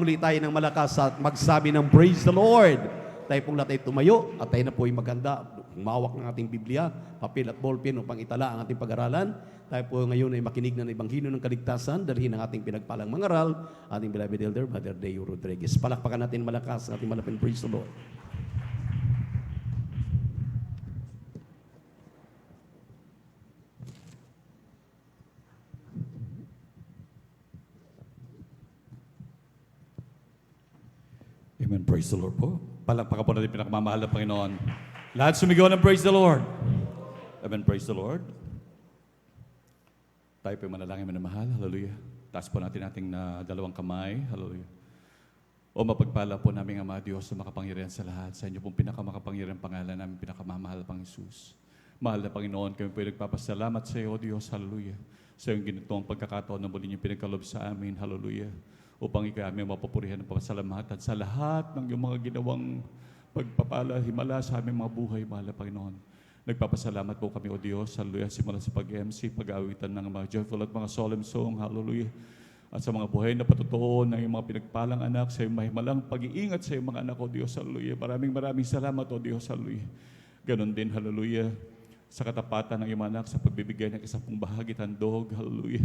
muli tayo ng malakas at magsabi ng praise the Lord. Tayo pong lahat ay tumayo at tayo na po ay maganda. Humawak ng ating Biblia, papel at ballpen upang itala ang ating pag-aralan. Tayo po ngayon ay makinig ng Ebanghelyo ng Kaligtasan, dalhin ang ating pinagpalang mangaral, ating beloved elder, Brother Deo Rodriguez. Palakpakan natin malakas ang ating malapit. Praise the Lord. Amen. Praise the Lord po. Palakpakan po natin pinakamamahal na Panginoon. Lahat sumigaw ng praise the Lord. Amen. Praise the Lord. Tayo po manalangin minamahal. Hallelujah. Taas po natin ating dalawang kamay. Hallelujah. O mapagpala po namin Ama Diyos sa makapangyarihan sa lahat. Sa inyo pong pinakamakapangyarihan pangalan namin, pinakamamahal pang Jesus. Mahal na Panginoon, kami po ay nagpapasalamat sa iyo, O Diyos. Hallelujah. Sa iyong ginitong pagkakataon na muli niyong pinagkalob sa amin. Hallelujah. Upang ikaw aming mapapurihan ng pasalamatan sa lahat ng iyong mga ginawang pagpapala, himala sa aming mga buhay, mahal na Panginoon. Nagpapasalamat po kami, O Diyos, hallelujah, simula sa pag-MC, pag-aawitan ng mga joyful at mga solemn song, hallelujah, at sa mga buhay na patutuon ng iyong mga pinagpalang anak, sa iyong mahimalang pag-iingat sa iyong mga anak, O Diyos, hallelujah. Maraming salamat, O Diyos, hallelujah. Ganon din, hallelujah, sa katapatan ng iyong anak, sa pagbibigay ng isa pong bahagi, tandog, hallelujah.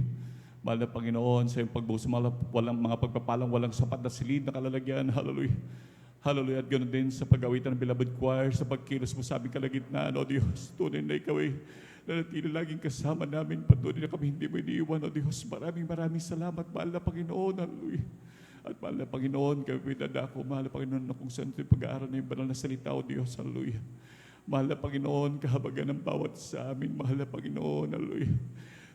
Mahal na Panginoon, sa iyong pagbuso, walang mga pagpapalang, walang sapat na silid na kalalagyan. Hallelujah. Hallelujah. At ganoon din sa pag-awitan ng beloved choir, sa pagkilos mo sa aming kalagitnaan, O Diyos. Tunay na ikaw ay nanatili laging kasama namin. Patuloy na kami hindi mo iniiwan, O Diyos. Maraming salamat, mahal na Panginoon. Hallelujah. At mahal na Panginoon, kami pinadako, mahal na Panginoon, na kung saan ito'y pag-aaral na yung banal na salita, O Diyos. Hallelujah. Mahal na Panginoon, kahabagan ng bawat sa amin, mahal na Panginoon. Hallelujah.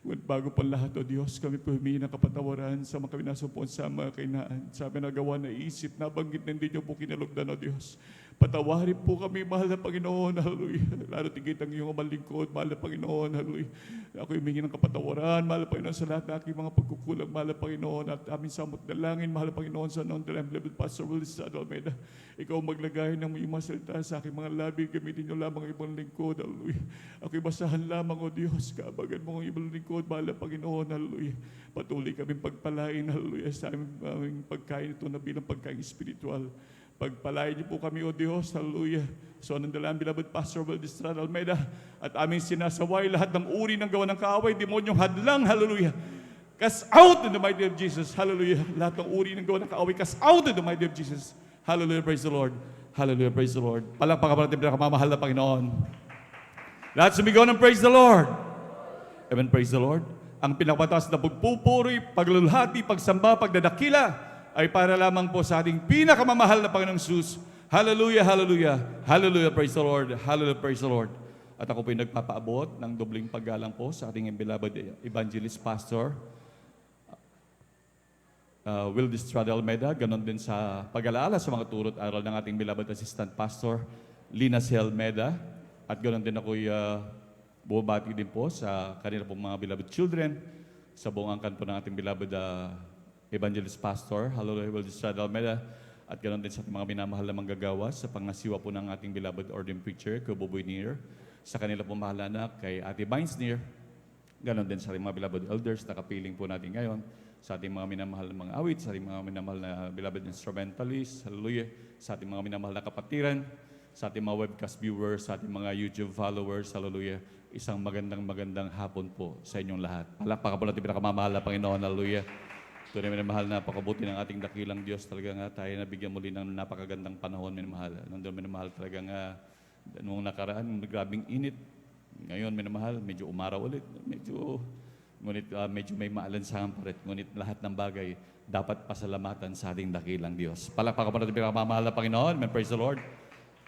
Ngunit bago pa lahat, O Diyos, kami po humingi ng kapatawaran sa mga pinasupon sa mga kainaan. Sa amin nagawa na isip, nabanggit na hindi niyo po kinalugdan, O Diyos. Patawarin po kami, mahal na Panginoon, hallelujah. Lalo tigit ang iyong amalingkod, mahal na Panginoon, hallelujah. Ako humingi ng kapatawaran, mahal na Panginoon, sa lahat ng aking mga pagkukulang, mahal na Panginoon, at aming samot dalangin, mahal na Panginoon, sa noon the level Pastor Willis sa Almeida. Ikaw maglagay ng iyong mga salita sa aking mga labi, gamitin niyo lamang ibang lingkod, hallelujah. Ako'y basahan lamang, O Diyos, kaabagan mo ang ibang lingkod, mahal na Panginoon, hallelujah. Patuloy kaming pagpalain, hallelujah, sa aming pagkain ito na bilang pagkain spiritual. Pagpalain niyo po kami, O Diyos, hallelujah. So, nandalaan, beloved Pastor Willis Almeida, at aming sinasaway lahat ng uri ng gawa ng kaaway, demonyong hadlang, hallelujah. Cast out in the mighty name of Jesus, hallelujah. Lahat ng uri ng gawa ng kaaway, cast out in the mighty name of Jesus. Hallelujah, praise the Lord. Hallelujah, praise the Lord. Palakpakan pa natin pinakamamahal na Panginoon. Lahat sumigaw ng praise the Lord. Amen, praise the Lord. Ang pinakamatas na pagpupuri, paglulhati, pagsamba, pagdadakila, ay para lamang po sa ating pinakamamahal na Panginoong Jesus. Hallelujah, hallelujah, hallelujah, praise the Lord, hallelujah, praise the Lord. At ako po yung nagpapaabot ng dobling paggalang po sa ating beloved evangelist pastor, Will Distrada Almeida, ganon din sa pag-alaala sa mga turot aral ng ating beloved assistant pastor, Lina C. Almeida, at ganon din ako'y bumabati din po sa kanila pong mga beloved children, sa buong angkan po ng ating beloved evangelist pastor, hallelujah, Will Distrada Almeida, at ganon din sa ating mga minamahal na manggagawa sa pangasiwa po ng ating beloved ordained preacher, Kubo Neer, sa kanila pong mahal na anak, kay Ate Vines Neer, ganon din sa ating mga beloved elders na kapiling po natin ngayon, sa ating mga minamahal na mga awit, sa ating mga minamahal na beloved instrumentalists, hallelujah, sa ating mga minamahal na kapatiran, sa ating mga webcast viewers, sa ating mga YouTube followers, hallelujah, isang magandang hapon po sa inyong lahat. Palakpakan po natin pinakamamahal na Panginoon, hallelujah. Tunay minamahal na pakabuti ng ating dakilang Diyos, talaga nga tayo nabigyan muli ng napakagandang panahon, minamahal. Nandun minamahal talaga nga, noong nakaraan, grabing init. Ngayon minamahal, medyo umaraw ulit, ngunit medyo may maalansahang pa rin. Ngunit lahat ng bagay dapat pasalamatan sa ating dakilang Diyos. Palakpakan po natin pinakamamahal na Panginoon. Amen, praise the Lord.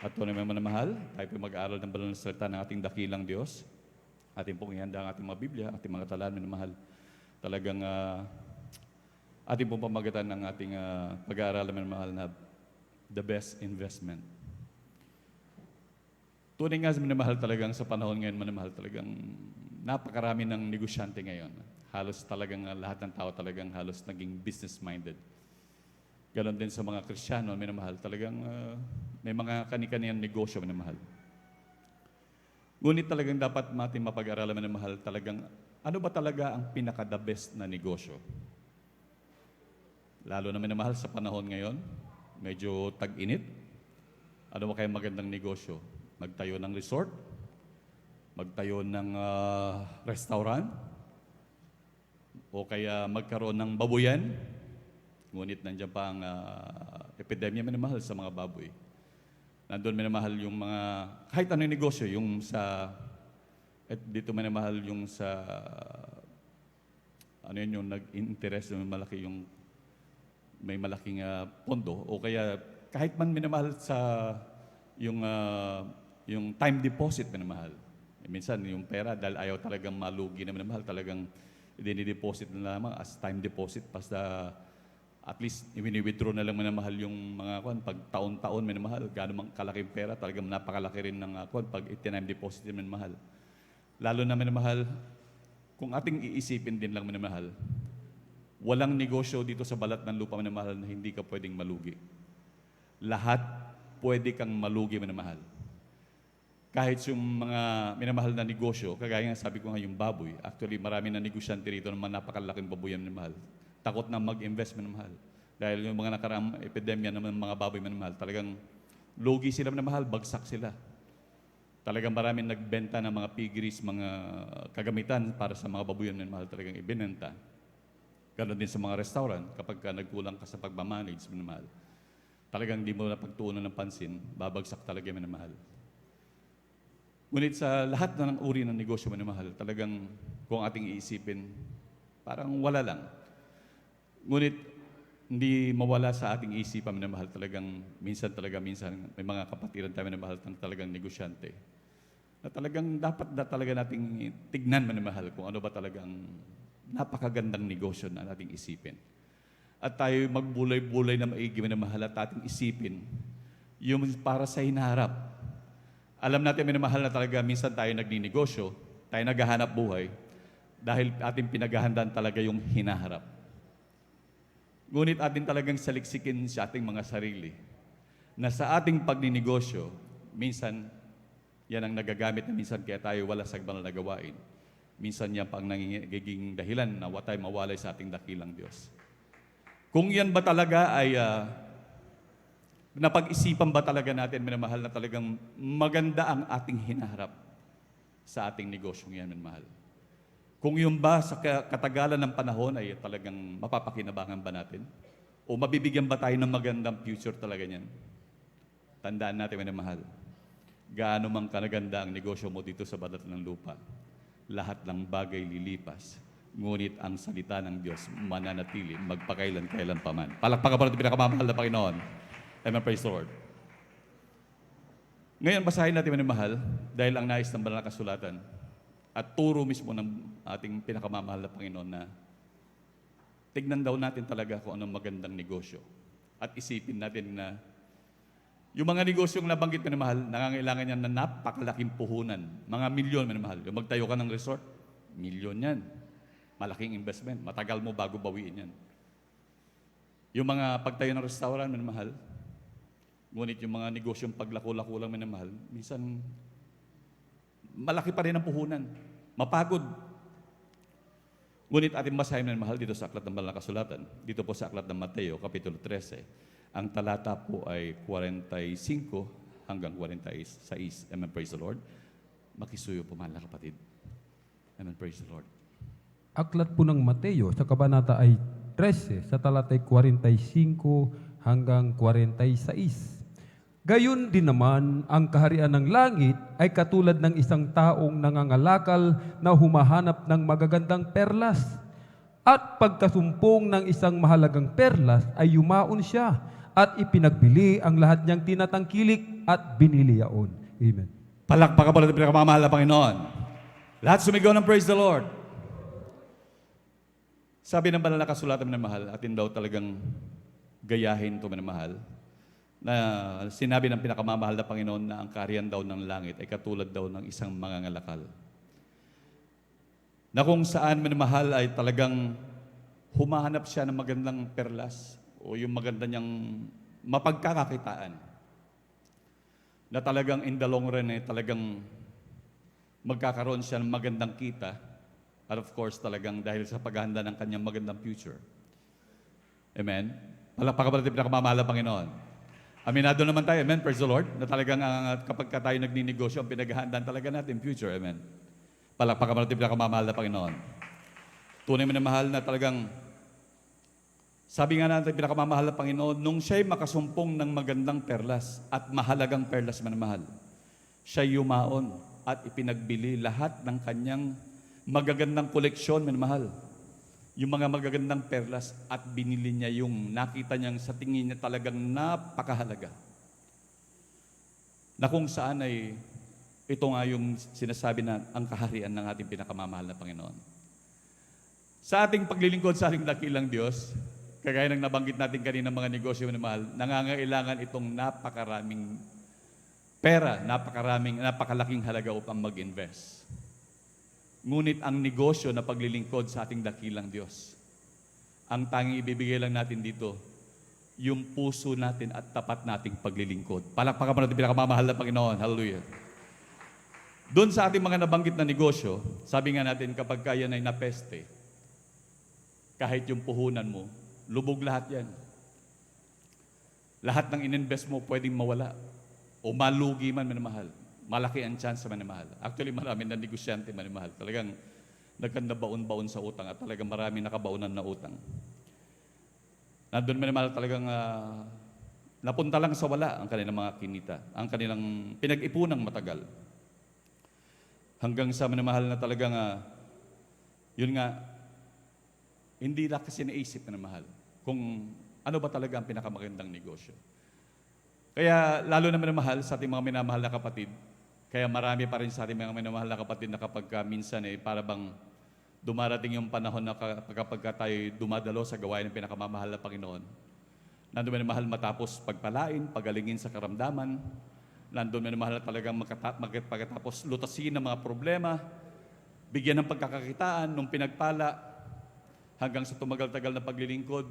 At tunay minamahal, tayo po mag-aaral ng banal na salita ng ating dakilang Diyos. Ating pong ihanda ang ating mga Biblia, ating mga talaan, minamahal. Talagang ating pong pamagatan ng ating pag-aaral, minamahal, na the best investment. Tunay nga minamahal talagang sa panahon ngayon, minamahal talagang napakarami ng negosyante ngayon. Halos talagang lahat ng tao talagang halos naging business-minded. Ganon din sa mga Kristiyano, minamahal, talagang may mga kani-kaniyang negosyo, minamahal. Ngunit talagang dapat natin mapag-aralan, minamahal, talagang ano ba talaga ang pinaka-the best na negosyo? Lalo na minamahal sa panahon ngayon, medyo tag-init. Ano ba kaya magandang negosyo? Magtayo ng resort? Magtayo ng restaurant? O kaya magkaroon ng babuyan? Ngunit nandiyan pa ang epidemya minamahal sa mga baboy. Nandun minamahal yung mga, kahit anong negosyo, yung sa, at dito minamahal yung sa, ano yun, yung nag-interest, yung malaki yung, may malaking pondo, o kaya kahit man minamahal sa yung time deposit minamahal. Minsan yung pera, dahil ayaw talagang malugi na minamahal, talagang dinideposit na lamang as time deposit, basta at least i-withdraw na lang minamahal yung mga pag taon-taon minamahal, gaano mang kalaking pera, talagang napakalaki rin ng pag time deposit minamahal. Lalo na minamahal, kung ating iisipin din lang minamahal, walang negosyo dito sa balat ng lupa minamahal na hindi ka pwedeng malugi. Lahat pwede kang malugi minamahal. Kahit yung mga minamahal na negosyo, kagaya nga sabi ko nga yung baboy, actually marami na negosyante rito ng mga napakalaking baboyan minamahal. Takot na mag-invest minamahal. Dahil yung mga nakaraang epidemya ng mga baboy minamahal, talagang lugi sila minamahal, bagsak sila. Talagang maraming nagbenta ng mga piggeries, mga kagamitan para sa mga baboyan minamahal, talagang ibinenta. Ganon din sa mga restaurant, kapag nagkulang ka sa pagmamanage, minamahal. Talagang di mo na pagtuunan ng pansin, babagsak talaga minamahal. Ngunit sa lahat na ng uri ng negosyo minamahal, talagang kung ating iisipin, parang wala lang. Ngunit hindi mawala sa ating isipan minamahal, talagang minsan may mga kapatiran tayo minamahal ng talagang negosyante. Na talagang dapat na talaga nating tignan minamahal kung ano ba talagang napakagandang negosyo na nating isipin. At tayo magbulay-bulay na maigi minamahal at ating isipin yung para sa hinaharap. Alam natin minamahal na talaga minsan tayo nagninegosyo, tayo naghahanap buhay dahil ating pinaghahandaan talaga yung hinaharap. Ngunit atin talagang saliksikin sa ating mga sarili na sa ating pagninegosyo, minsan yan ang nagagamit na minsan kaya tayo wala sa banal na gawain. Minsan yan pang nagiging dahilan na tayo mawalay sa ating dakilang Diyos. Kung yan ba talaga ay napag-isipan ba talaga natin, minamahal, na talagang maganda ang ating hinaharap sa ating negosyong yan, minamahal? Kung yun ba sa katagalan ng panahon ay talagang mapapakinabangan ba natin? O mabibigyan ba tayo ng magandang future talaga niyan? Tandaan natin, minamahal, gaano mang kanaganda ang negosyo mo dito sa balat ng lupa, lahat ng bagay lilipas, ngunit ang salita ng Diyos mananatili magpakailan-kailan pa man. Palakpakan pa natin pinakamamahal na Panginoon. Amen, praise the Lord. Ngayon, basahin natin minamahal dahil ang nais ng banal na kasulatan at turo mismo ng ating pinakamamahal na Panginoon na tignan daw natin talaga kung anong magandang negosyo. At isipin natin na yung mga negosyong nabanggit minamahal, nangangailangan yan na napakalaking puhunan. Mga milyon minamahal. Yung magtayo ka ng resort, milyon yan. Malaking investment. Matagal mo bago bawiin yan. Yung mga pagtayo ng restaurant minamahal, ngunit yung mga negosyong paglako-lako lang minamahal, minsan malaki pa rin ang puhunan. Mapagod. Ngunit ating basahin minamahal dito sa Aklat ng Banal na Kasulatan. Dito po sa Aklat ng Mateo, Kapitulo 13. Ang talata po ay 45 hanggang 46. Amen, praise the Lord. Makisuyo po, mahal na kapatid. Amen, praise the Lord. Aklat po ng Mateo sa kabanata ay 13, sa talatay 45 hanggang 46. Gayon din naman, ang kaharian ng langit ay katulad ng isang taong nangangalakal na humahanap ng magagandang perlas. At pagkasumpong ng isang mahalagang perlas ay yumaon siya at ipinagbili ang lahat niyang tinatangkilik at binili yaon. Amen. Palakpakan po natin pinakamamahal na Panginoon. Lahat sumigaw ng praise the Lord. Sabi ng banal na kasulatan minamahal, atin daw talagang gayahin ito minamahal, na sinabi ng pinakamamahal na Panginoon na ang kaharian daw ng langit ay katulad daw ng isang mangangalakal. Na kung saan minamahal ay talagang humahanap siya ng magandang perlas o yung maganda niyang mapagkakakitaan. Na talagang in the long run ay talagang magkakaroon siya ng magandang kita. At of course talagang dahil sa paghahanda ng kanyang magandang future. Amen? Palakpakan pa natin pinakamamahal na Panginoon. Aminado naman tayo, amen, praise the Lord, na talagang kapag ka tayo nagninegosyo, ang pinaghahandaan talaga natin future, amen. Palakpakan pa natin pinakamamahal na Panginoon. Tunay mo na mahal na talagang, sabi nga natin, pinakamamahal na Panginoon, nung siya'y makasumpong ng magandang perlas at mahalagang perlas manamahal, siya'y yumaon at ipinagbili lahat ng kanyang magagandang koleksyon manamahal. Yung mga magagandang perlas at binili niya yung nakita niyang sa tingin niya talagang napakahalaga. Na kung saan ay ito nga yung sinasabi na ang kaharian ng ating pinakamamahal na Panginoon. Sa ating paglilingkod sa ating dakilang Diyos, kagaya ng nabanggit natin kanina mga negosyo na mahal, nangangailangan itong napakaraming pera, napakalaking halaga upang mag-invest. Ngunit ang negosyo na paglilingkod sa ating dakilang Diyos, ang tanging ibibigay lang natin dito, yung puso natin at tapat nating paglilingkod. Palakpakan mo natin pinakamamahal na Panginoon. Hallelujah. Doon sa ating mga nabanggit na negosyo, sabi nga natin kapag kaya na napeste, kahit yung puhunan mo, lubog lahat yan. Lahat ng ininvest mo pwedeng mawala o malugi man manamahal. Malaki ang chance sa manamahal. Actually, marami na negosyante manamahal. Talagang nagkandabaon-baon sa utang at talagang marami nakabaunan na utang. Nandun manamahal talagang napunta lang sa wala ang kanilang mga kinita, ang kanilang pinag-ipunang matagal. Hanggang sa manamahal na talagang, yun nga, hindi na kasi naisip manamahal kung ano ba talaga ang pinakamagandang negosyo. Kaya lalo na manamahal sa ating mga minamahal na kapatid, kaya marami pa rin sa ating mga minamahal na kapatid na kapag minsan para bang dumarating yung panahon na kapag tayo dumadalo sa gawain ng pinakamamahal na Panginoon. Nandun minamahal matapos pagpalain, pagalingin sa karamdaman. Nandun minamahal na talagang pagkatapos lutasin ng mga problema, bigyan ng pagkakakitaan, nung pinagpala, hanggang sa tumagal-tagal na paglilingkod,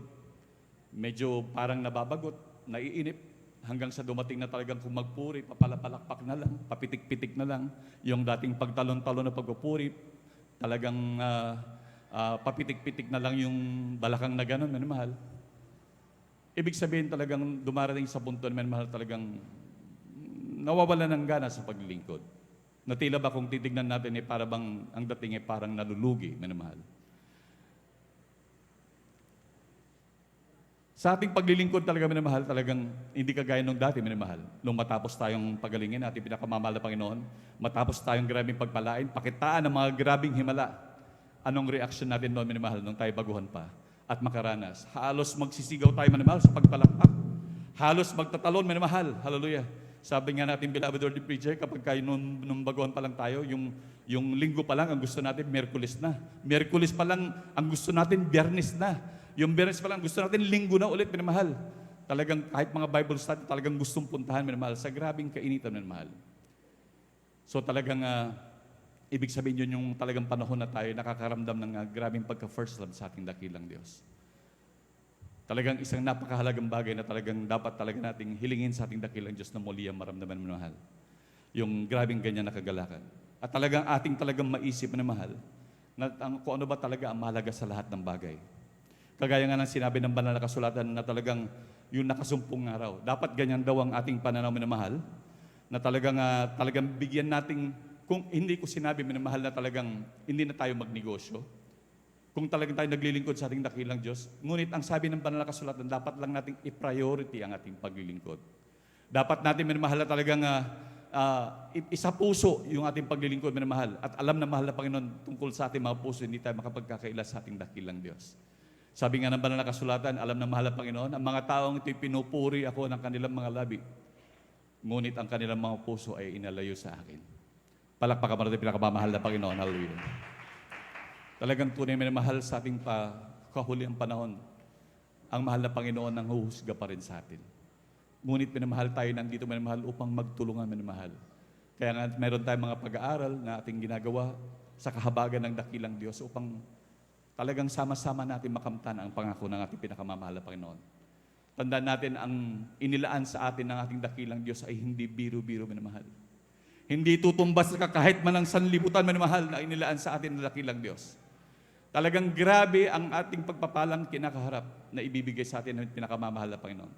medyo parang nababagot, naiinip, hanggang sa dumating na talagang kung magpuri, papalapalakpak na lang, papitik-pitik na lang, yung dating pagtalon-talon na pagpupuri, talagang papitik-pitik na lang yung balakang na gano'n, manamahal. Ibig sabihin talagang dumarating sa punto na manamahal talagang nawawala ng gana sa paglilingkod. Na tila ba kung titignan natin para bang ang dating parang nalulugi, manamahal. Sa ating paglilingkod talaga, minamahal, talagang hindi kagaya nung dati, minamahal. Nung matapos tayong pagalingin, ating pinakamamahal na Panginoon, matapos tayong grabing pagpalain, pakitaan ng mga grabing himala. Anong reaksyon natin noon, minamahal, nung tayo baguhan pa at makaranas? Halos magsisigaw tayo, minamahal, sa pagpalakpak. Halos magtatalon, minamahal. Hallelujah. Sabi nga natin, beloved Lord the Preacher, kapag kayo nung baguhan pa lang tayo, yung linggo pa lang, ang gusto natin, Miyerkules na. Miyerkules pa lang, ang gusto natin, Biyernes na. Yung Biyernes pa lang, gusto natin, linggo na ulit, minamahal. Talagang kahit mga Bible study, talagang gustong puntahan, minamahal, sa grabing kainitan, minamahal. So talagang, ibig sabihin yun yung talagang panahon na tayo nakakaramdam ng grabing pagka-first love sa ating dakilang Diyos. Talagang isang napakahalagang bagay na talagang dapat talaga nating hilingin sa ating dakilang Diyos na muli ang maramdaman, minamahal. Yung grabing ganyan na kagalakan. At talagang ating talagang maisip, minamahal, na kung ano ba talaga ang mahalaga sa lahat ng bagay. Kagaya nga ng sinabi ng banal na kasulatan na talagang yung nakasumpong araw. Dapat ganyan daw ang ating pananaw, minamahal, na talagang bigyan nating, kung hindi ko sinabi, minamahal, na talagang hindi na tayo magnegosyo. Kung talagang tayo naglilingkod sa ating dakilang Diyos, ngunit ang sabi ng banal na kasulatan, dapat lang nating i-priority ang ating paglilingkod. Dapat natin, minamahal, na talagang isa puso yung ating paglilingkod, minamahal. At alam na mahal na Panginoon tungkol sa ating mga puso, hindi tayo makapagkakaila sa ating dakilang Diyos. Sabi nga ng banal na kasulatan, alam ng mahal na Panginoon, ang mga taong ito'y pinupuri ako ng kanilang mga labi, ngunit ang kanilang mga puso ay inalayo sa akin. Palakpakan mo natin pinakamamahal na Panginoon. Hallelujah. Talagang tunay na mahal sa ating kahuliang panahon, ang mahal na Panginoon ang huhusga pa rin sa atin. Ngunit minamahal tayo nandito, minamahal, upang magtulungan, minamahal. Kaya nga meron tayong mga pag-aaral na ating ginagawa sa kahabagan ng dakilang Diyos upang talagang sama-sama natin makamtan ang pangako ng ating pinakamamahal na Panginoon. Tandaan natin, ang inilaan sa atin ng ating dakilang Diyos ay hindi biro-biro, minamahal. Hindi tutumbas ka kahit man ang sanlibutan, minamahal, na inilaan sa atin ng dakilang Diyos. Talagang grabe ang ating pagpapalang kinakaharap na ibibigay sa atin ng pinakamamahal na Panginoon.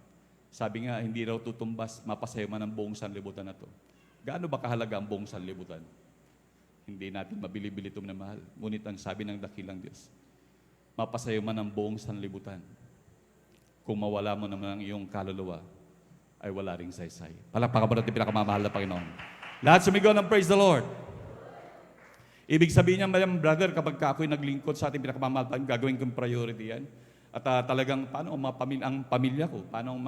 Sabi nga, hindi raw tutumbas, mapasayo man ang buong sanlibutan na to. Gaano ba kahalaga ang buong sanlibutan? Hindi natin mabili-bili ito na mahal. Ngunit ang sabi ng dakilang Diyos, mapasayo man ang buong sanlibutan. Kung mawala mo naman ang iyong kaluluwa, ay wala ring saysay. Palakpakan mo natin pinakamamahal na Panginoon. Lahat sumigaw ng praise the Lord. Ibig sabihin niya, Madam Brother, kapag ako'y naglingkod sa ating pinakamamahal, gagawin kong priority yan. At talagang, paano ang pamilya ko? Paano ang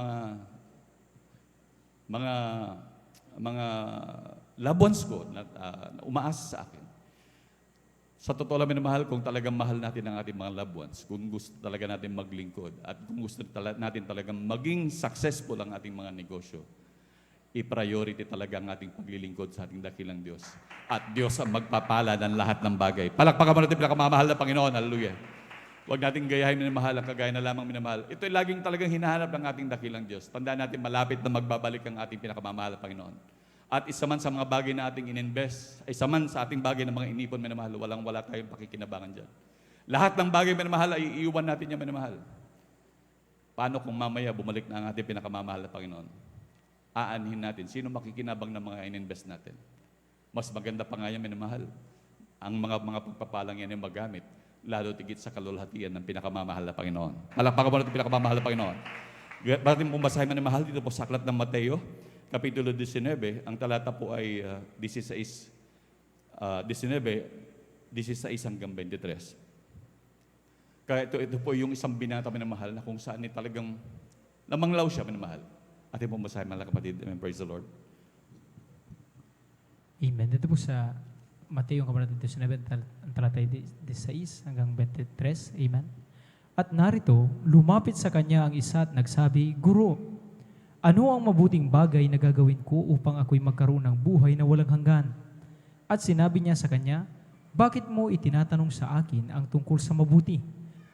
mga loved ones ko na umaasa sa akin? Sa totoo lang, minamahal, kung talagang mahal natin ang ating mga loved ones, kung gusto talaga natin maglingkod, at kung gusto natin talagang maging successful ang ating mga negosyo, i-priority talaga ang ating paglilingkod sa ating dakilang Diyos. At Diyos ang magpapala ng lahat ng bagay. Palakpakan mo natin pinakamamahal na Panginoon. Hallelujah. Huwag natin gayahin minamahal ang kagaya na lamang minamahal. Ito ay laging talagang hinahanap ng ating dakilang Diyos. Tandaan natin, malapit na magbabalik ang ating pinakamamahal na Panginoon. At isa man sa mga bagay na ating ininvest, isa man sa ating bagay na mga inipon minamahal, wala tayong pakikinabangan dyan. Lahat ng bagay minamahal ay iiwan natin niya minamahal. Paano kung mamaya bumalik na ang ating pinakamamahal na Panginoon? Aanhin natin, sino makikinabang ng mga ininvest natin? Mas maganda pa nga yan, minamahal. Ang mga pagpapalang yan ay magamit, lalo tigit sa kalulhatian ng pinakamamahal na Panginoon. Palakpakan mo natin pinakamamahal na Panginoon. Bakit pong basahin minamahal dito po sa aklat ng Mateo, Kapitulo 19, ang talata po ay 16 hanggang 23. Kaya ito po yung isang binata minamahal na kung saan talagang namanglaw siya minamahal. Ating pong basahin, mga kapatid. Amen. Praise the Lord. Amen. Dito po sa Mateo, Kabanata 19, ang talata 16 hanggang 23. Amen. At narito, lumapit sa kanya ang isa at nagsabi, Guro, ano ang mabuting bagay na gagawin ko upang ako'y magkaroon ng buhay na walang hanggan? At sinabi niya sa kanya, bakit mo itinatanong sa akin ang tungkol sa mabuti?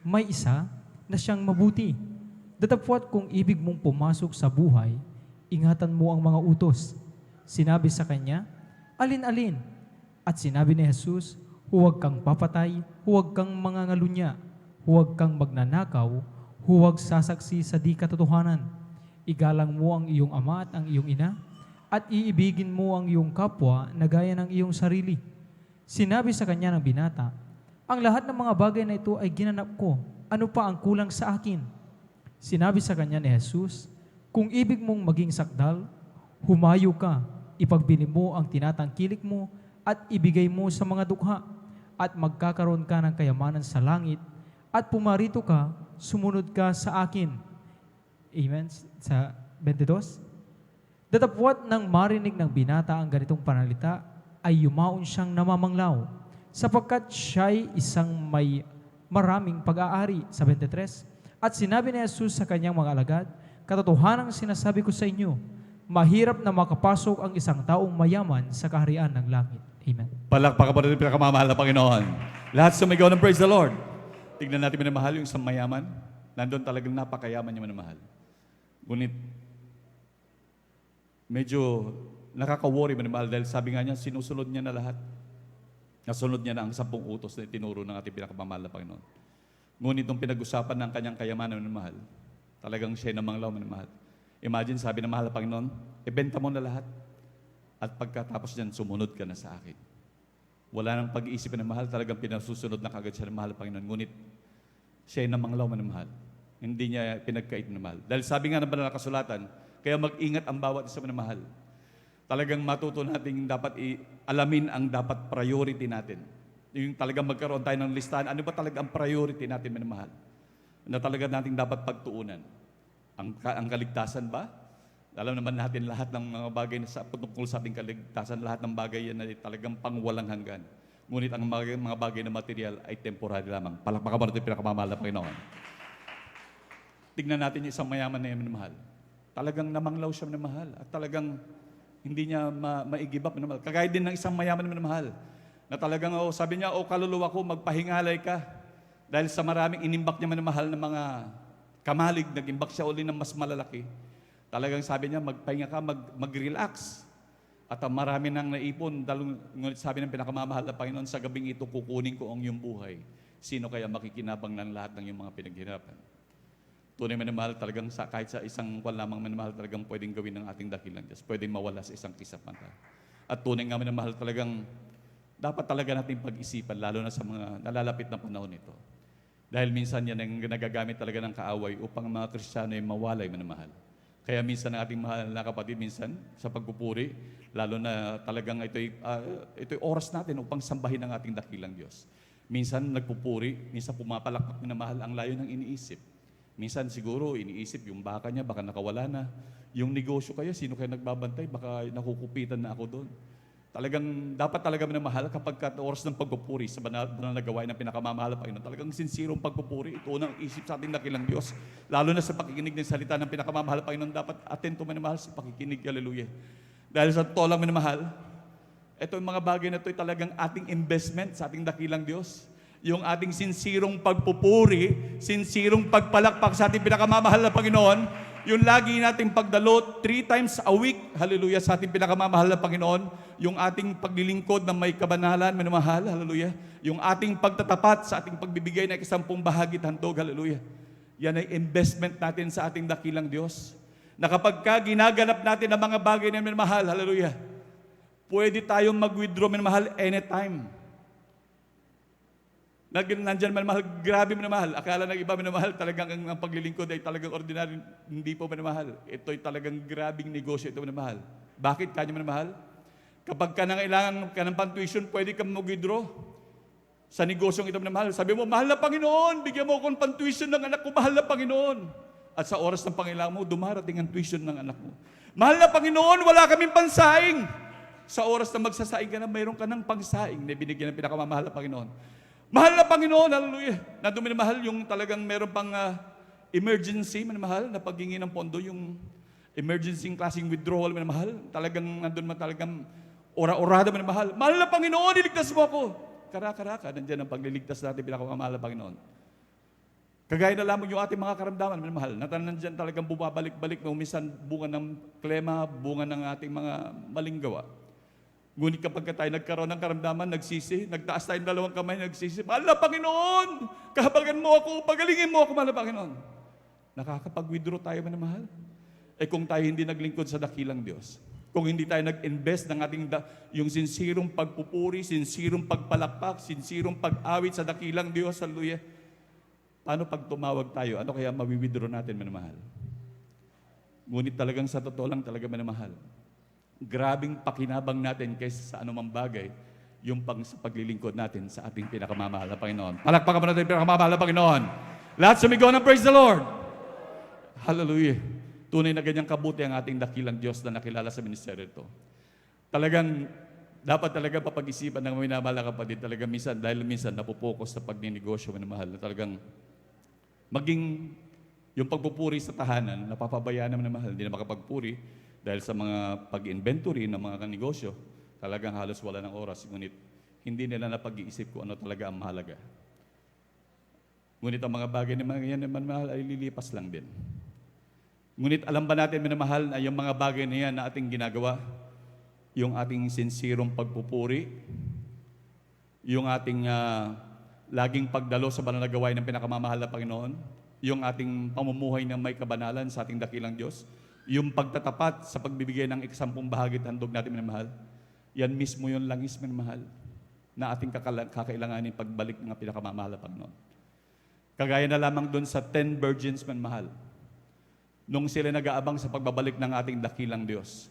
May isa na siyang mabuti. Datapwat kung ibig mong pumasok sa buhay, ingatan mo ang mga utos. Sinabi sa kanya, alin-alin? At sinabi ni Jesus, huwag kang papatay, huwag kang mangangalunya, huwag kang magnanakaw, huwag sasaksi sa di katotohanan. Igalang mo ang iyong ama at ang iyong ina, at iibigin mo ang iyong kapwa na gaya ng iyong sarili. Sinabi sa kanya ng binata, ang lahat ng mga bagay na ito ay ginanap ko. Ano pa ang kulang sa akin? Sinabi sa kanya ni Jesus, kung ibig mong maging sakdal, humayo ka, ipagbili mo ang tinatangkilik mo at ibigay mo sa mga dukha at magkakaroon ka ng kayamanan sa langit at pumarito ka, sumunod ka sa akin. Amen. Sa 22. Datapwat nang marinig ng binata ang ganitong panalita, ay yumaon siyang namamanglaw, sapagkat siya'y isang may maraming pag-aari. Sa 23. At sinabi ni Jesus sa kanyang mga alagad, katotohanang sinasabi ko sa inyo, mahirap na makapasok ang isang taong mayaman sa kaharian ng langit. Amen. Palakpakan mo natin pinakamamahal na Panginoon. Lahat sumigaw ng praise the Lord. Tignan natin minamahal yung isang mayaman. Nandun talagang napakayaman niya minamahal. Ngunit, medyo nakaka-worry minamahal dahil sabi nga niya, sinusunod niya na lahat. Nasunod niya na ang 10 utos na itinuro ng ating pinakamamahal na Panginoon. Ngunit nung pinag-usapan ng kanyang kayamanan minamahal, talagang siya namanglaw minamahal. Imagine, sabi ng mahal na Panginoon, ibenta mo na lahat. At pagkatapos niyan, sumunod ka na sa akin. Wala nang pag-iisip na mahal, talagang pinasusunod na kagad siya ng mahal na Panginoon. Ngunit, siya namanglaw minamahal. Hindi niya pinagkait minamahal. Dahil sabi nga ng banal na kasulatan, kaya mag-ingat ang bawat isa minamahal. Talagang matuto natin dapat alamin ang dapat priority natin. Yung talagang magkaroon tayo ng listahan, ano ba talaga ang priority natin minamahal? Na talaga natin dapat pagtuunan. Ang kaligtasan ba? Alam naman natin lahat ng mga bagay na tungkol sa ating kaligtasan, lahat ng bagay yan ay talagang pangwalang hanggan. Ngunit ang mga bagay na material ay temporary lamang. Palakpakan mo natin pinakamamahal na Panginoon. Tignan natin yung isang mayaman na minamahal. Talagang namanglaw siya minamahal. At talagang hindi niya ma-give up minamahal. Kagaya din ng isang mayaman na minamahal. Na talagang, sabi niya, kaluluwa ko, magpahingalay ka. Dahil sa maraming inimbak niya minamahal ng mga kamalig, nag-imbak siya uli ng mas malalaki. Talagang sabi niya, magpahinga ka, mag-relax. At marami nang naipon, ngunit sabi ng pinakamamahal na Panginoon, sa gabing ito kukunin ko ang iyong buhay. Sino kaya makikinabang ng lahat ng iyong mga pinaghirapan? Tunay minamahal talagang kahit sa isang kwan lamang minamahal talagang pwedeng gawin ng ating dakilang Diyos. Pwedeng mawala sa isang kisap mata. At tunay nga minamahal talagang dapat talaga natin pag-isipan lalo na sa mga nalalapit na panahon nito. Dahil minsan yan ang nagagamit talaga ng kaaway upang ang mga Kristiyano ay mawalay minamahal. Kaya minsan ang ating mahal na kapatid minsan sa pagpupuri, lalo na talagang ito'y oras natin upang sambahin ang ating dakilang Diyos. Minsan nagpupuri, minsan pumapalakpak minamahal ang layo ng iniisip. Minsan siguro iniisip yung baka niya, baka nakawala na. Yung negosyo kaya, sino kaya nagbabantay, baka nakukupitan na ako doon. Talagang, dapat talaga minamahal kapag oras ng pagpupuri sa banal na gawain ng pinakamamahal pa Panginoon. Talagang sinsirong pagpupuri, ito unang isip sa ating dakilang Diyos. Lalo na sa pakikinig ng salita ng pinakamamahal pa Panginoon, dapat atento minamahal sa pakikinig. Hallelujah. Dahil sa totoo lang minamahal, ito yung mga bagay na ito ay talagang ating investment sa ating dakilang Diyos. Yung ating sinsirong pagpupuri, sinsirong pagpalakpak sa ating pinakamamahal na Panginoon, yung lagi nating pagdalo 3 times a week, hallelujah, sa ating pinakamamahal na Panginoon, yung ating paglilingkod na may kabanalan, minamahal, hallelujah, yung ating pagtatapat sa ating pagbibigay ng 10 bahagi handog, hallelujah. Yan ay investment natin sa ating dakilang Diyos. Na kapag ginaganap natin ang mga bagay na minamahal, hallelujah, pwede tayong mag-withdraw minamahal anytime. Nandyan minamahal, grabe minamahal. Akala ng iba minamahal, talagang ang paglilingkod ay talagang ordinary, hindi po minamahal. Ito'y talagang grabing negosyo ito minamahal. Bakit kanya minamahal? Kapag ka nangailangan ka ng pan-tuition, pwede kang mag-withdraw sa negosyong ito minamahal. Sabi mo, mahal na Panginoon, bigyan mo akong pan-tuition ng anak ko, mahal na Panginoon. At sa oras ng pangailangan mo, dumarating ang tuition ng anak mo. Mahal na Panginoon, wala kaming pansaing. Sa oras na magsasaing ka na, mayroon ka ng pangsaing na binigyan ng pinakamamahal na Panginoon. Mahal na Panginoon, hallelujah. Nandun minamahal yung talagang meron pang emergency, minamahal, na paghingi ng pondo, yung emergency klaseng withdrawal, minamahal. Talagang nandun man talagang ora-orada, minamahal. Mahal na Panginoon, iligtas mo ako. Karaka, nandyan ang pagliligtas natin, pinakamamahal na Panginoon. Kagaya na lamang yung ating mga karamdaman, minamahal. Nandyan talagang bumabalik-balik na umisan bunga ng klema, bunga ng ating mga maling gawa. Ngunit kapag tayo nagkaroon ng karamdaman, nagsisi, nagtaas tayong 2 kamay, nagsisi, mahal na Panginoon, kahabagan mo ako, pagalingin mo ako, mahal na Panginoon. Nakakapag-withdraw tayo minamahal. Kung tayo hindi naglingkod sa dakilang Diyos, kung hindi tayo nag-invest ng ating yung sinsirong pagpupuri, sinsirong pagpalakpak, sinsirong pag-awit sa dakilang Diyos, hallelujah. Paano pag tumawag tayo? Ano kaya mawi-withdraw natin minamahal? Ngunit talagang sa totoo lang talaga minamahal. Grabing pakinabang natin kaysa sa anumang bagay yung sa paglilingkod natin sa ating pinakamamahal na Panginoon. Palakpakan mo natin yung pinakamamahal na Panginoon. Lahat sumigaw ng praise the Lord. Hallelujah. Tunay na ganyang kabuti ang ating dakilang Diyos na nakilala sa ministeryo ito. Talagang, dapat talaga papag-isipan ng minamahal na kapatid. Talagang minsan, dahil minsan napupokus sa pagninegosyo minamahal na talagang maging yung pagpupuri sa tahanan, napapabayaan naman na mahal, hindi na makapagpuri. Dahil sa mga pag-inventory ng mga negosyo, talagang halos wala ng oras. Ngunit hindi nila napag-iisip kung ano talaga ang mahalaga. Ngunit ang mga bagay na mga yan naman mahal ay lilipas lang din. Ngunit alam ba natin minamahal na yung mga bagay na yan na ating ginagawa, yung ating sinsirong pagpupuri, yung ating laging pagdalo sa banal na gawain ng pinakamamahal na Panginoon, yung ating pamumuhay ng may kabanalan sa ating dakilang Diyos, yung pagtatapat sa pagbibigay ng 10 bahagi at handog natin minamahal, yan mismo yung langis minamahal na ating kakailanganin pagbalik ng pinakamamahal na Panginoon. Kagaya na lamang doon sa 10 virgins minamahal, nung sila nag-aabang sa pagbabalik ng ating dakilang Diyos.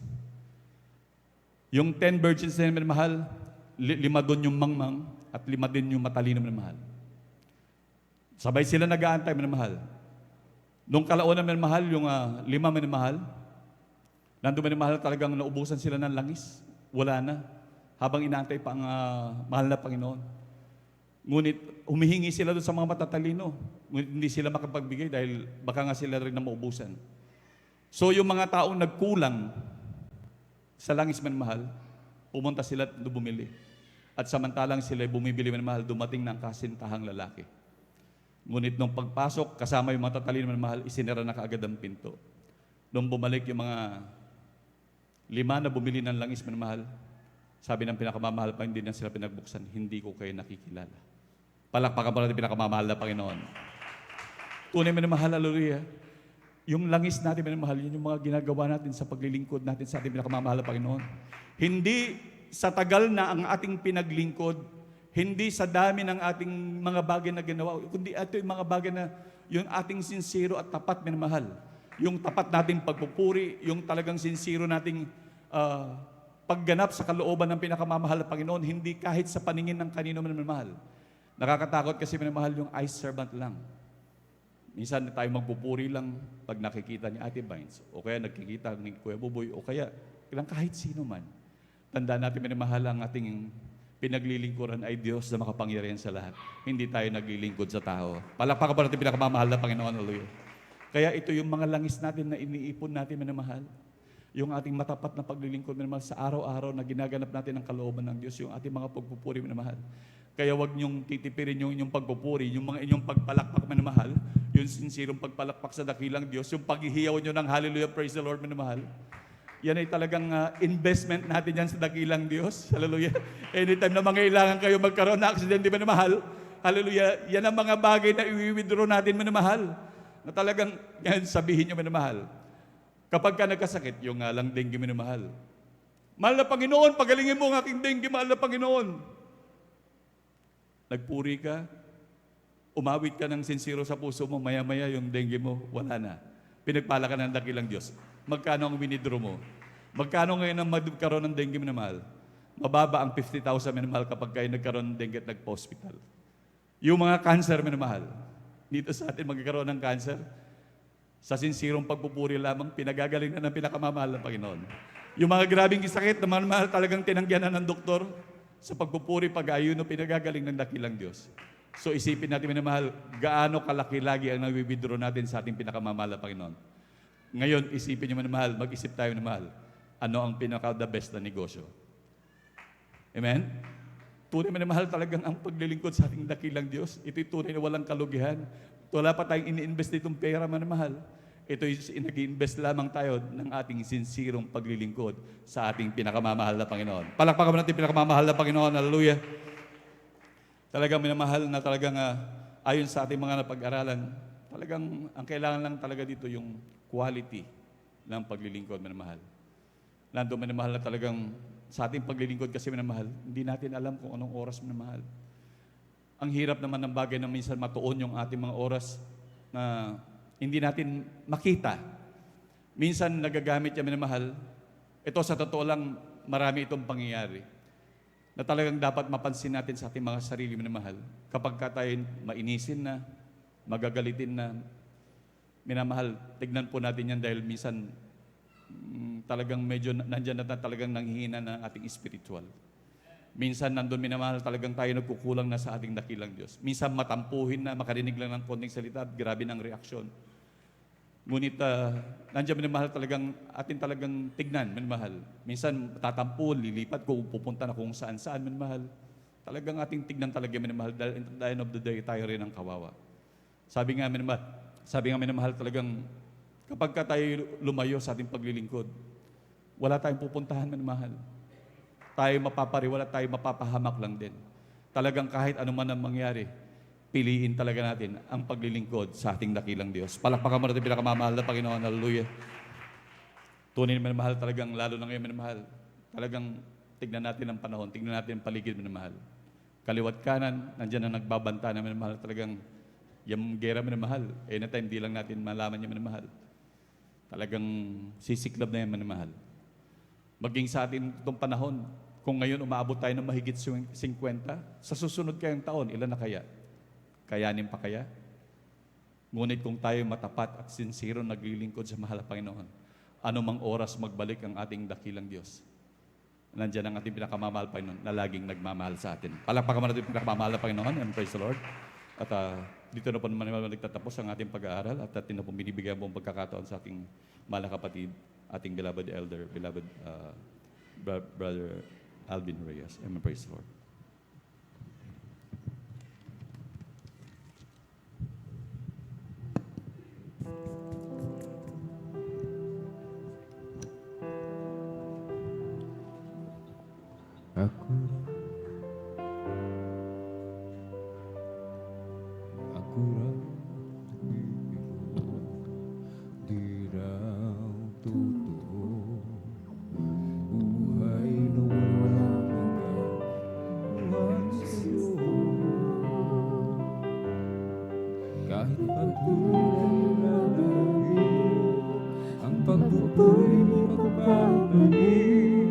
Yung 10 virgins na minamahal, 5 doon yung mangmang at 5 din yung matalino minamahal. Sabay sila nag-aantay minamahal. Nung kalaunan minamahal, yung 5 minamahal, nandun minamahal talagang naubusan sila ng langis. Wala na. Habang inaantay pa ang mahal na Panginoon. Ngunit humihingi sila doon sa mga matatalino. Ngunit hindi sila makapagbigay dahil baka nga sila rin na maubusan. So yung mga taong nagkulang sa langis minamahal, pumunta sila at bumili. At samantalang sila bumibili minamahal, dumating ng kasintahang lalaki. Ngunit nung pagpasok, kasama yung mga tatalino na mahal, isinara na kaagad ang pinto. Nung bumalik yung mga 5 na bumili ng langis na mahal, sabi ng pinakamamahal pa, hindi na sila pinagbuksan, hindi ko kayo nakikilala. Palakpakan po natin pinakamamahal na Panginoon. Tunay minamahal, hallelujah. Yung langis natin minamahal, yun yung mga ginagawa natin sa paglilingkod natin sa ating pinakamamahal na Panginoon. Hindi sa tagal na ang ating pinaglingkod, hindi sa dami ng ating mga bagay na ginawa, kundi ito yung mga bagay na yung ating sincero at tapat minamahal. Yung tapat nating pagpupuri, yung talagang sincero nating pagganap sa kalooban ng pinakamamahal na Panginoon, hindi kahit sa paningin ng kanino man minamahal. Nakakatakot kasi minamahal yung eye servant lang. Minsan tayo magpupuri lang pag nakikita ni Ate Vines, o kaya nagkikita ni Kuya Buboy, o kaya kahit sino man. Tandaan natin minamahal ang ating pinaglilingkuran ay Diyos na makapangyarihan sa lahat. Hindi tayo naglilingkod sa tao. Palakpakan pa natin pinakamamahal na Panginoon. Hallelujah. Kaya ito yung mga langis natin na iniipon natin minamahal. Yung ating matapat na paglilingkod minamahal sa araw-araw na ginaganap natin ang kalooban ng Diyos, yung ating mga pagpupuri minamahal. Kaya wag niyong titipirin yung inyong pagpupuri, yung mga inyong pagpalakpak minamahal, yung sincere pagpalakpak sa dakilang Diyos, yung paghihiyaw niyo ng hallelujah, praise the Lord minamahal. Yan ay talagang investment natin yan sa dakilang Diyos. Hallelujah. Anytime na mangailangan kayo magkaroon ng aksidente minamahal, hallelujah, yan ang mga bagay na i-withdraw natin minamahal. Na talagang, yan sabihin niyo minamahal. Kapag ka nagkasakit, yung lang dengue minamahal. Mahal na Panginoon, pagalingin mo ang aking dengue, mahal na Panginoon. Nagpuri ka, umawit ka ng sincero sa puso mo, maya-maya yung dengue mo, wala na. Pinagpala ka ng dakilang Diyos. Magkano ang winidraw mo? Magkano ngayon ang magkaroon ng dengue minamahal? Mababa ang 50,000 minamahal kapag kayo nagkaroon ng dengue at nagpa-hospital. Yung mga cancer minamahal, dito sa atin magkakaroon ng cancer, sa sinsirong pagpupuri lamang, pinagagaling na ng pinakamamahal na Panginoon. Yung mga grabing sakit na mahal talagang tinanggihan na ng doktor, sa pagpupuri, pag-ayuno, pinagagaling ng dakilang Diyos. So isipin natin minamahal, gaano kalaki lagi ang nawi-withdraw natin sa ating pinakamamahal na Panginoon. Ngayon, isipin niyo minamahal, mag-isip tayo minamahal, ano ang pinaka-the best na negosyo? Amen? Tunay minamahal talagang ang paglilingkod sa ating dakilang Diyos. Ito'y tunay na walang kalugihan. Wala pa tayong ini-invest ditong pera minamahal. Ito'y nag-i-invest lamang tayo ng ating sincirong paglilingkod sa ating pinakamamahal na Panginoon. Palakpakan mo natin pinakamamahal na Panginoon. Hallelujah. Talagang minamahal na talagang ayon sa ating mga napag-aralan, talagang ang kailangan lang talaga dito yung quality ng paglilingkod, minamahal. Nandun minamahal na talagang sa ating paglilingkod kasi minamahal, hindi natin alam kung anong oras minamahal. Ang hirap naman ng bagay na minsan matuon yung ating mga oras na hindi natin makita. Minsan nagagamit yan minamahal. Ito sa totoo lang, marami itong pangyayari na talagang dapat mapansin natin sa ating mga sarili minamahal. Kapag ka tayo mainisin na, magagalitin na, minamahal, tignan po natin yan dahil minsan talagang medyo nandyan na talagang nanghihina ng ating spiritual. Minsan nandun minamahal talagang tayo nagkukulang na sa ating dakilang Diyos. Minsan matampuhin na, makarinig lang ng konting salita, grabe ng reaksyon. Ngunit nandiyan minamahal talagang atin talagang tignan, minamahal. Minsan tatampo, lilipat kung pupunta na kung saan-saan, minamahal. Talagang ating tignan talaga minamahal dahil at the end of the day tayo rin ang kawawa. Sabi nga minamahal talagang kapag ka tayo lumayo sa ating paglilingkod, wala tayong pupuntahan minamahal. Tayo mapapariwala, tayo mapapahamak lang din. Talagang kahit ano man ang mangyari, piliin talaga natin ang paglilingkod sa ating dakilang Diyos. Palakpakan mo natin pinakamamahal na Panginoon. Hallelujah. Tunay na minamahal talagang, lalo na ngayon minamahal. Talagang tignan natin ang panahon, tignan natin ang paligid minamahal. Kaliwat kanan, nandyan na nagbabanta na minamahal. Talagang yung gera minamahal. Anytime, di lang natin malaman yung minamahal. Talagang sisiklab na yung minamahal. Maging sa atin itong panahon, kung ngayon umaabot tayo ng mahigit 50, sa susunod kayong taon, ilan na kaya? Kayanin pa kaya? Ngunit kung tayo matapat at sincero naglilingkod sa mahal na Panginoon, anumang oras magbalik ang ating dakilang Diyos. Nandiyan ang ating pinakamamahal Panginoon na laging nagmamahal sa atin. Palakpakan mo natin pinakamamahal na Panginoon, and praise the Lord. At dito na po naman nagtatapos ang ating pag-aaral at atin na po binibigyan po ang pagkakataon sa ating mahal na kapatid, ating beloved elder, beloved brother Alvin Reyes. Amen, praise the Lord. Ako pagpupuloy magbabalik.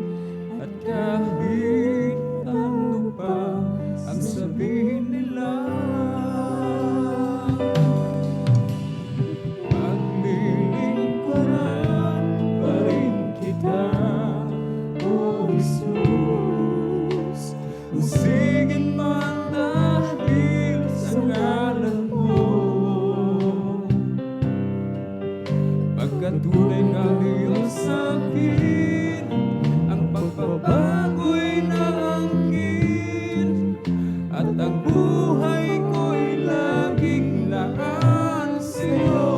At kahit ano pa ang sabihin nila, maglilingkuran pa rin kita, O Jesus. Usigin man dahil sa ngalan mo, pagkat tunay ka Diyos sa akin, ang pagbabago'y naangkin, at ang buhay ko'y laging laan sa'yo.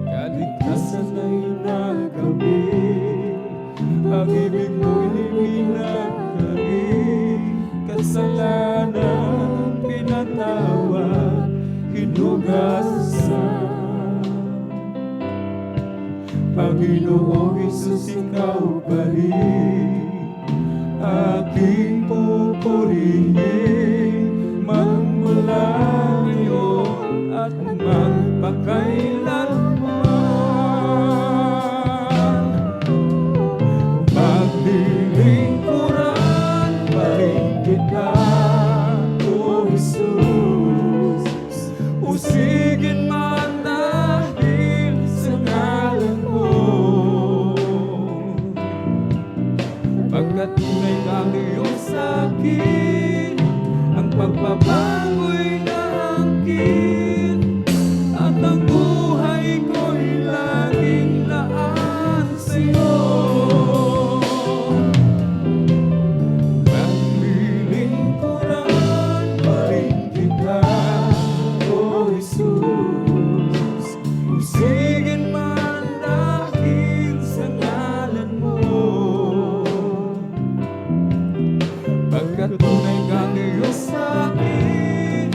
Kaligtasan ay nagamit, pag-ibig mo'y pinagkain, kasalanan pinatawad, hinugasan. Panginoong Isus, ikaw pa rin aking pupurihin, magmula ngayon at magpakailanman. Maglilingkuran pa rin kita, O Jesus. Usigin man dahil sa ngalan mo, pagkat tunay kang Diyos sa akin, ang pagbabago'y naangkin, at ang buhay ko'y laging laan sa'yo. Maglilingkuran pa rin kita, O Jesus. Usigin man dahil sa ngalan mo, pagkat tunay kang Diyos sa akin,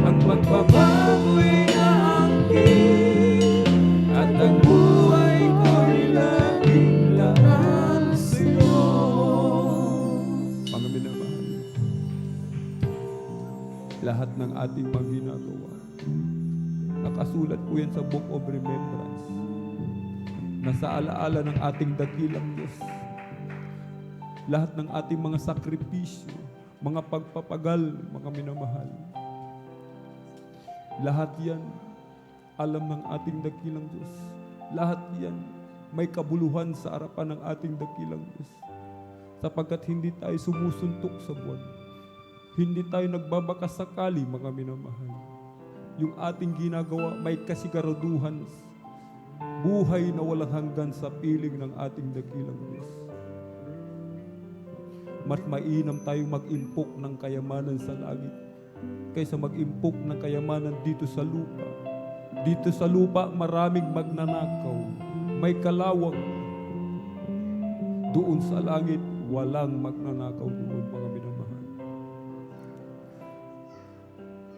ang pagbabago'y naangkin, at ang buhay ko'y laging laan sa'yo. Mga minamahal, lahat ng ating mga ginagawa, nakasulat po yan sa Book of Remembrance, na sa alaala ng ating dakilang Diyos. Lahat ng ating mga sakripisyo, mga pagpapagal, mga minamahal, lahat yan alam ng ating dakilang Diyos. Lahat yan may kabuluhan sa harapan ng ating dakilang Diyos, sapagkat hindi tayo sumusuntok sa buwan, hindi tayo nagbabakasakali, mga minamahal. Yung ating ginagawa may kasiguraduhan, buhay na walang hanggan sa piling ng ating dakilang Diyos. Mas mainam tayong mag-impok ng kayamanan sa langit kaysa mag-impok ng kayamanan dito sa lupa. Dito sa lupa maraming magnanakaw, may kalawang. Doon sa langit walang magnanakaw doon, mga minamahal.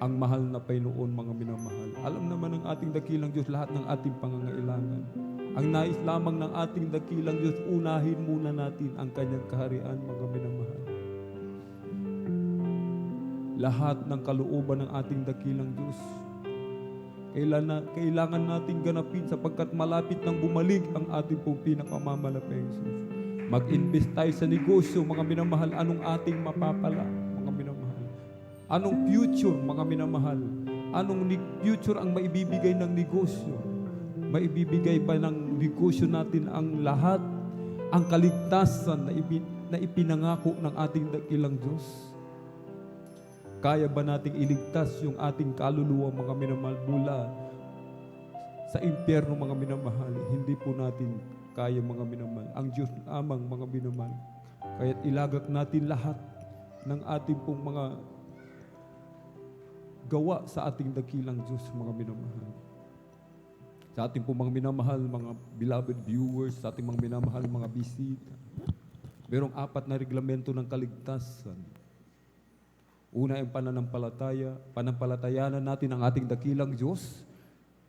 Ang mahal na Panginoon, mga minamahal, alam naman ng ating dakilang Diyos lahat ng ating pangangailangan. Ang nais lamang ng ating dakilang Diyos, unahin muna natin ang kanyang kaharian, mga minamahal. Lahat ng kalooban ng ating dakilang Diyos, kailangan natin ganapin, sapagkat malapit nang bumalik ang ating pong pinakamamalaping Jesus. Mag-invest tayo sa negosyo, mga minamahal. Anong ating mapapala, mga minamahal? Anong future, mga minamahal? Anong future ang maibibigay ng negosyo? Maibibigay ba ng negosyo natin ang lahat, ang kaligtasan na ipinangako ng ating dakilang Diyos? Kaya ba nating iligtas yung ating kaluluwa, mga minamahal, mula sa impyerno, mga minamahal? Hindi po natin kaya, mga minamahal. Ang Diyos lamang, mga minamahal. Kaya't ilagak natin lahat ng ating pong mga gawa sa ating dakilang Diyos, mga minamahal. Sa ating pong mga minamahal, mga beloved viewers, sa ating mga minamahal, mga bisita, merong 4 na reglamento ng kaligtasan. Una ang pananampalataya. Pananampalatayanan natin ang ating dakilang Diyos.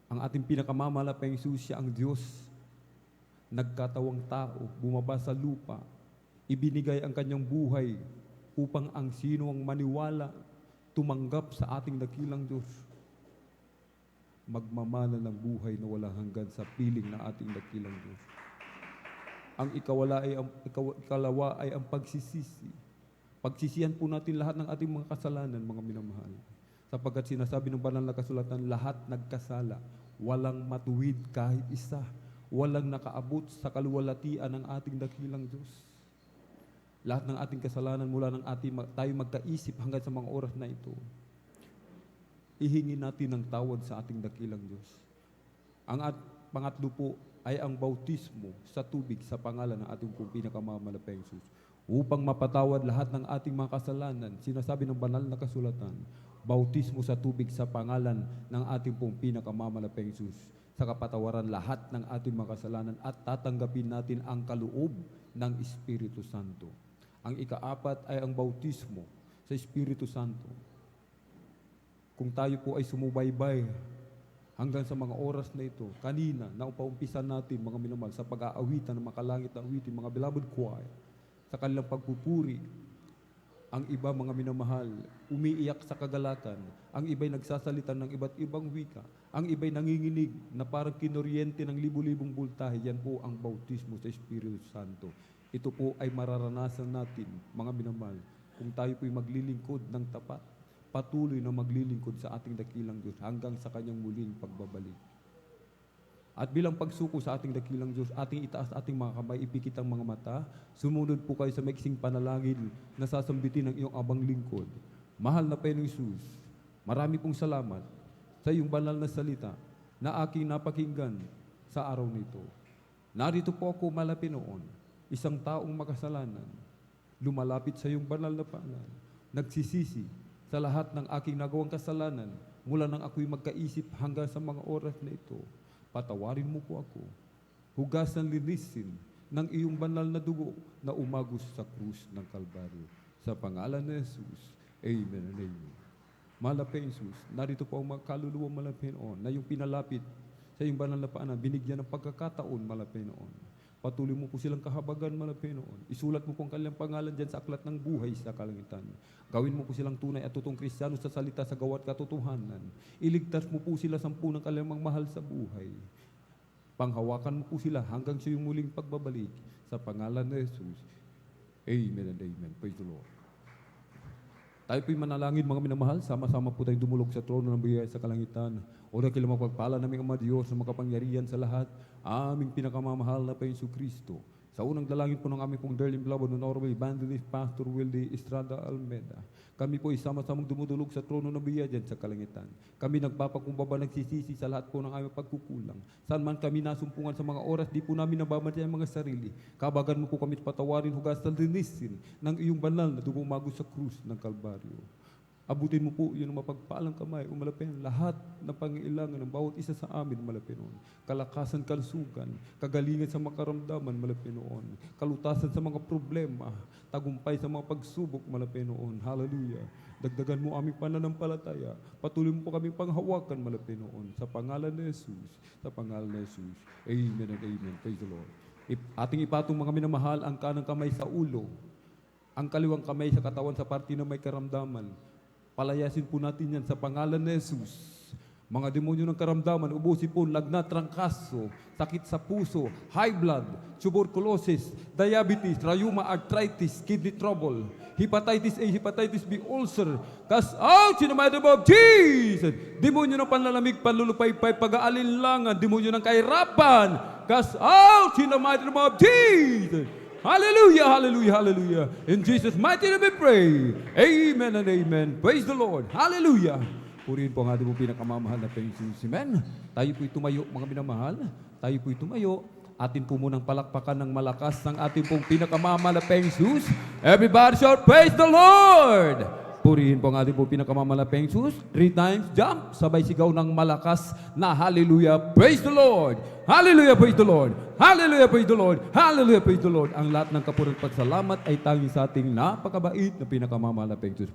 Ang ating pinakamamalapang Jesus, siya ang Diyos. Nagkatawang tao, bumaba sa lupa, ibinigay ang kanyang buhay upang ang sino ang maniwala, tumanggap sa ating dakilang Diyos, magmamana ng buhay na walang hanggan sa piling na ating dakilang Diyos. Ang ikalawa ay ang pagsisisi. Pagsisihan po natin lahat ng ating mga kasalanan, mga minamahal. Sapagkat sinasabi ng banal na kasulatan, lahat nagkasala, walang matuwid kahit isa, walang nakaabot sa kaluwalhatian ng ating dakilang Diyos. Lahat ng ating kasalanan mula ng tayo magkaisip hanggang sa mga oras na ito, ihingi natin ng tawad sa ating dakilang Diyos. Pangatlo po ay ang bautismo sa tubig sa pangalan ng ating pong pinakamamalayang Jesus. Upang mapatawad lahat ng ating mga kasalanan, sinasabi ng banal na kasulatan, bautismo sa tubig sa pangalan ng ating pong pinakamamalayang Jesus, sa kapatawaran lahat ng ating mga kasalanan at tatanggapin natin ang kaloob ng Espiritu Santo. Ang ikaapat ay ang bautismo sa Espiritu Santo. Kung tayo po ay sumubaybay hanggang sa mga oras na ito, kanina, na upaumpisan natin, mga minamahal, sa pag-aawitan ng mga kalangit na awitin, mga beloved choir, sa kanilang pagpupuri, ang iba, mga minamahal, umiiyak sa kagalakan, ang iba'y nagsasalita ng iba't ibang wika, ang iba'y nanginginig na parang kinuryente ng libu-libong bultahe. Yan po ang bautismo sa Espiritu Santo. Ito po ay mararanasan natin, mga minamahal, kung tayo po'y maglilingkod ng tapat, patuloy na maglilingkod sa ating dakilang Diyos hanggang sa kanyang muling pagbabalik. At bilang pagsuko sa ating dakilang Diyos, ating itaas ating mga kamay, ipikit ang mga mata, sumunod po kayo sa maiksing panalangin na sasambitin ng iyong abang lingkod. Mahal na Panginoong Jesus, marami pong salamat sa iyong banal na salita na aking napakinggan sa araw nito. Narito po ako, malapit noon, isang taong makasalanan, lumalapit sa iyong banal na pangalan, nagsisisi sa lahat ng aking nagawang kasalanan mula nang ako'y magkaisip hanggang sa mga oras na ito. Patawarin mo po ako. Hugasan, linisin ng iyong banal na dugo na umagos sa krus ng Kalbaryo. Sa pangalan ni Jesus, amen and amen. Malapit Jesus, narito po ang mga kaluluwa malapit noon na yung pinalapit sa iyong banal na paanan, binigyan ng pagkakataon malapit noon. Patuloy mo po silang kahabagan malapit noon. Isulat mo po ang kanilang pangalan dyan sa aklat ng buhay sa kalangitan. Gawin mo po silang tunay at totoong Kristiyano sa salita sa gawa't katotohanan. Iligtas mo po sila sa ng kanilang mahal sa buhay. Panghawakan mo po sila hanggang sa iyong muling pagbabalik. Sa pangalan ni Jesus. Amen and amen. Praise the Lord. Tayo po'y manalangin, mga minamahal. Sama-sama po tayong dumulog sa trono ng biyaya sa kalangitan. O na kailang mapagpala naming Ama Diyos na makapangyarihan sa lahat, aming pinakamamahal na Panginoon Kristo. Sa unang dalangin po ng aming pong dearly beloved Honorable Evangelist Pastor Wildy Estrada Almeda, kami po isama-samang dumudulog sa trono ng biyaya dyan sa kalangitan. Kami nagpapakumbaba, nagsisisi sa lahat po ng aming pagkukulang. Saan man kami nasumpungan sa mga oras, di po namin nababatay ang mga sarili. Kabagan mo po kami patawarin, hugasan, linisin ng iyong banal na dugong magos sa krus ng Kalbaryo. Abutin mo po yun ang mapagpalang kamay, umalapin lahat ng pangailangan ng bawat isa sa amin, malapin noon. Kalakasan, kalusugan, kagalingan sa mga karamdaman, malapin noon. Kalutasan sa mga problema, tagumpay sa mga pagsubok, malapin noon. Hallelujah. Dagdagan mo aming pananampalataya. Patuloy mo po kaming panghawakan, malapin noon. Sa pangalan ni Jesus, sa pangalan ni Jesus. Amen and amen. Praise the Lord. Ating ipatong mga minamahal ang kanang kamay sa ulo, ang kaliwang kamay sa katawan sa parte na may karamdaman. Palayasin po natin yan sa pangalan ni Jesus. Mga demonyo ng karamdaman, ubusin po, lagnat, trangkaso, sakit sa puso, high blood, tuberculosis, diabetes, rheuma, arthritis, kidney trouble, hepatitis A, hepatitis B, ulcer, cast out in the mighty name of Jesus. Demonyo ng panlalamig, panlulupaypay, pag-aalinlangan, demonyo ng kahirapan, cast out in the mighty name of Jesus. Hallelujah, hallelujah, hallelujah. In Jesus' mighty name we pray. Amen and amen. Praise the Lord. Hallelujah. Purihin po ang ating pinakamamahal na Panginoon. Amen. Tayo po'y tumayo, mga minamahal. Tayo po'y tumayo. Atin po munang palakpakan ng malakas ng ating pong pinakamamahal na Panginoon. Everybody shout, praise the Lord. Purihin po ang ating pong pinakamamahal na Panginoon. 3 times jump. Sabay sigaw ng malakas na hallelujah. Praise the Lord. Hallelujah, praise the Lord. Hallelujah, praise the Lord. Hallelujah, praise the Lord. Ang lahat ng kapurihan at pagsalamat ay tanging sa ating napakabait na pinakamamahal na Panginoon.